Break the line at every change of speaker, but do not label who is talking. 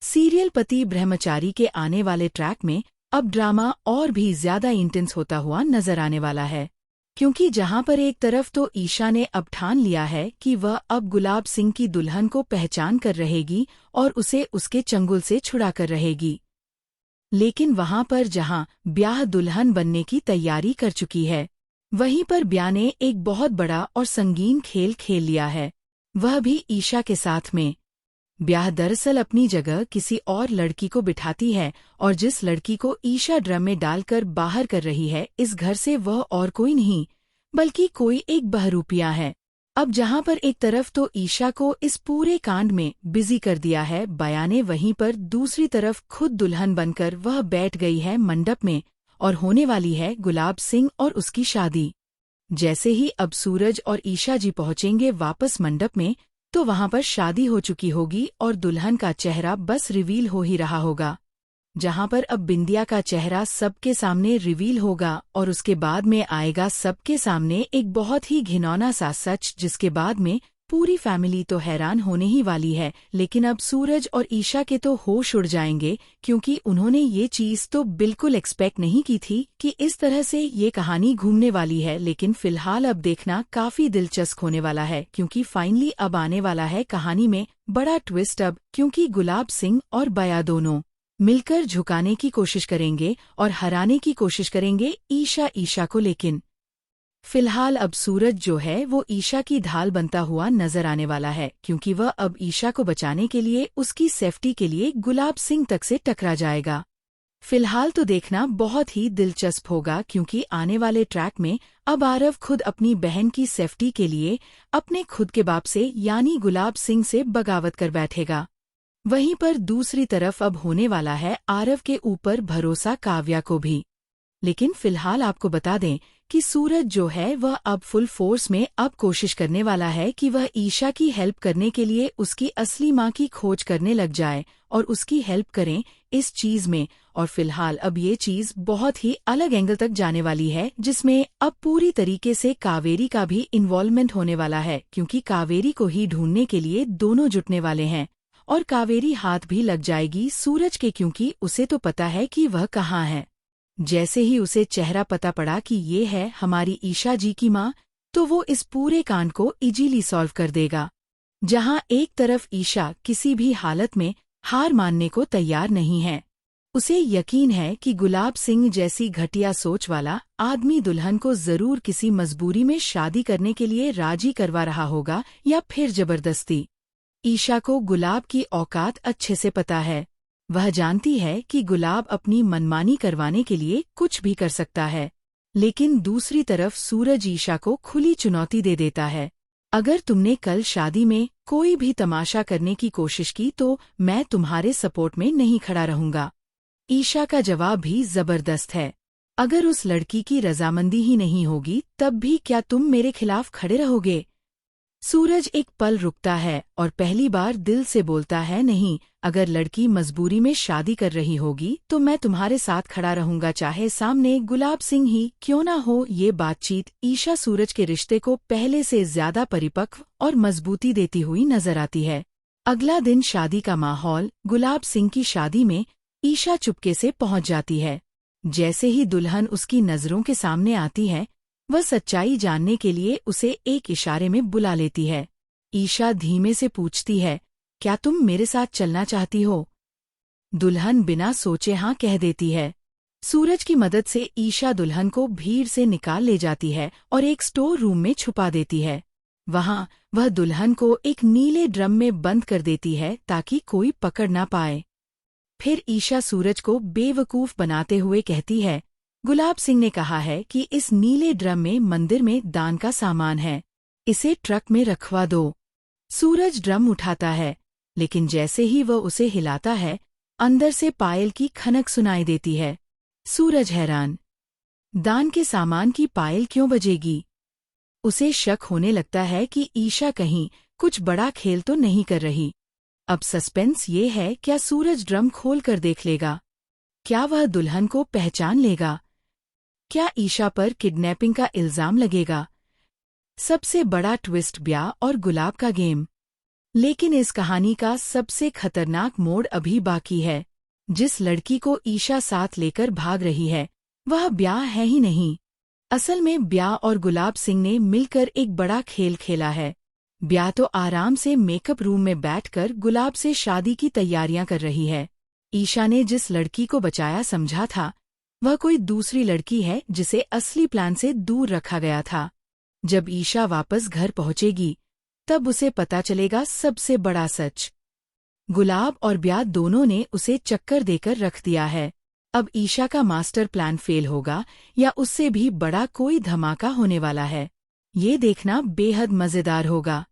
Serial पति ब्रह्मचारी के आने वाले ट्रैक में अब ड्रामा और भी ज्यादा इंटेंस होता हुआ नजर आने वाला है, क्योंकि जहां पर एक तरफ तो ईशा ने अब ठान लिया है कि वह अब गुलाब सिंह की दुल्हन को पहचान कर रहेगी और उसे उसके चंगुल से छुड़ा कर रहेगी, लेकिन वहां पर जहां ब्याह दुल्हन बनने की तैयारी कर चुकी है, वहीं पर ब्याह ने एक बहुत बड़ा और संगीन खेल खेल लिया है, वह भी ईशा के साथ में। ब्याह दरअसल अपनी जगह किसी और लड़की को बिठाती है, और जिस लड़की को ईशा ड्रम में डालकर बाहर कर रही है इस घर से, वह और कोई नहीं बल्कि कोई एक बहरूपिया है। अब जहां पर एक तरफ तो ईशा को इस पूरे कांड में बिजी कर दिया है बया ने, वहीं पर दूसरी तरफ खुद दुल्हन बनकर वह बैठ गई है मंडप में, और होने वाली है गुलाब सिंह और उसकी शादी। जैसे ही अब सूरज और ईशा जी पहुंचेंगे वापस मंडप में, तो वहां पर शादी हो चुकी होगी और दुल्हन का चेहरा बस रिवील हो ही रहा होगा, जहां पर अब बिंदिया का चेहरा सबके सामने रिवील होगा, और उसके बाद में आएगा सबके सामने एक बहुत ही घिनौना सा सच, जिसके बाद में पूरी फैमिली तो हैरान होने ही वाली है। लेकिन अब सूरज और ईशा के तो होश उड़ जाएंगे, क्योंकि उन्होंने ये चीज तो बिल्कुल एक्सपेक्ट नहीं की थी कि इस तरह से ये कहानी घूमने वाली है। लेकिन फिलहाल अब देखना काफी दिलचस्प होने वाला है, क्योंकि फाइनली अब आने वाला है कहानी में बड़ा ट्विस्ट अब, क्योंकि गुलाब सिंह और बया दोनों मिलकर झुकाने की कोशिश करेंगे और हराने की कोशिश करेंगे ईशा को। लेकिन फिलहाल अब सूरज जो है वो ईशा की ढाल बनता हुआ नजर आने वाला है, क्योंकि वह अब ईशा को बचाने के लिए, उसकी सेफ्टी के लिए गुलाब सिंह तक से टकरा जाएगा। फिलहाल तो देखना बहुत ही दिलचस्प होगा, क्योंकि आने वाले ट्रैक में अब आरव खुद अपनी बहन की सेफ्टी के लिए अपने खुद के बाप से यानी गुलाब सिंह से बगावत कर बैठेगा। वहीं पर दूसरी तरफ अब होने वाला है आरव के ऊपर भरोसा काव्या को भी। लेकिन फिलहाल आपको बता दें कि सूरज जो है वह अब फुल फोर्स में अब कोशिश करने वाला है कि वह ईशा की हेल्प करने के लिए उसकी असली मां की खोज करने लग जाए और उसकी हेल्प करें इस चीज में। और फिलहाल अब ये चीज बहुत ही अलग एंगल तक जाने वाली है, जिसमें अब पूरी तरीके से कावेरी का भी इन्वॉल्वमेंट होने वाला है, क्योंकि कावेरी को ही ढूंढने के लिए दोनों जुटने वाले हैं, और कावेरी हाथ भी लग जाएगी सूरज के, क्योंकि उसे तो पता है कि वह कहाँ है। जैसे ही उसे चेहरा पता पड़ा कि ये है हमारी ईशा जी की माँ, तो वो इस पूरे कांड को इजीली सॉल्व कर देगा। जहां एक तरफ ईशा किसी भी हालत में हार मानने को तैयार नहीं है, उसे यकीन है कि गुलाब सिंह जैसी घटिया सोच वाला आदमी दुल्हन को जरूर किसी मजबूरी में शादी करने के लिए राजी करवा रहा होगा, या फिर जबरदस्ती। ईशा को गुलाब की औकात अच्छे से पता है, वह जानती है कि गुलाब अपनी मनमानी करवाने के लिए कुछ भी कर सकता है। लेकिन दूसरी तरफ सूरज ईशा को खुली चुनौती दे देता है, अगर तुमने कल शादी में कोई भी तमाशा करने की कोशिश की तो मैं तुम्हारे सपोर्ट में नहीं खड़ा रहूंगा। ईशा का जवाब भी जबरदस्त है, अगर उस लड़की की रजामंदी ही नहीं होगी तब भी क्या तुम मेरे खिलाफ खड़े रहोगे? सूरज एक पल रुकता है और पहली बार दिल से बोलता है, नहीं, अगर लड़की मजबूरी में शादी कर रही होगी तो मैं तुम्हारे साथ खड़ा रहूंगा, चाहे सामने गुलाब सिंह ही क्यों ना हो। ये बातचीत ईशा सूरज के रिश्ते को पहले से ज्यादा परिपक्व और मजबूती देती हुई नजर आती है। अगला दिन शादी का माहौल, गुलाब सिंह की शादी में ईशा चुपके से पहुंच जाती है। जैसे ही दुल्हन उसकी नजरों के सामने आती है, वह सच्चाई जानने के लिए उसे एक इशारे में बुला लेती है। ईशा धीमे से पूछती है, क्या तुम मेरे साथ चलना चाहती हो? दुल्हन बिना सोचे हाँ कह देती है। सूरज की मदद से ईशा दुल्हन को भीड़ से निकाल ले जाती है और एक स्टोर रूम में छुपा देती है। वहां वह दुल्हन को एक नीले ड्रम में बंद कर देती है ताकि कोई पकड़ ना पाए। फिर ईशा सूरज को बेवकूफ बनाते हुए कहती है, गुलाब सिंह ने कहा है कि इस नीले ड्रम में मंदिर में दान का सामान है, इसे ट्रक में रखवा दो। सूरज ड्रम उठाता है, लेकिन जैसे ही वह उसे हिलाता है, अंदर से पायल की खनक सुनाई देती है। सूरज हैरान, दान के सामान की पायल क्यों बजेगी? उसे शक होने लगता है कि ईशा कहीं कुछ बड़ा खेल तो नहीं कर रही। अब सस्पेंस ये है, क्या सूरज ड्रम खोल कर देख लेगा? क्या वह दुल्हन को पहचान लेगा? क्या ईशा पर किडनैपिंग का इल्जाम लगेगा? सबसे बड़ा ट्विस्ट, ब्याह और गुलाब का गेम। लेकिन इस कहानी का सबसे खतरनाक मोड़ अभी बाकी है। जिस लड़की को ईशा साथ लेकर भाग रही है, वह ब्याह है ही नहीं। असल में ब्याह और गुलाब सिंह ने मिलकर एक बड़ा खेल खेला है। ब्याह तो आराम से मेकअप रूम में बैठकर गुलाब से शादी की तैयारियां कर रही है। ईशा ने जिस लड़की को बचाया समझा था, वह कोई दूसरी लड़की है जिसे असली प्लान से दूर रखा गया था। जब ईशा वापस घर पहुंचेगी, तब उसे पता चलेगा सबसे बड़ा सच। गुलाब और ब्याह दोनों ने उसे चक्कर देकर रख दिया है। अब ईशा का मास्टर प्लान फेल होगा या उससे भी बड़ा कोई धमाका होने वाला है। ये देखना बेहद मजेदार होगा।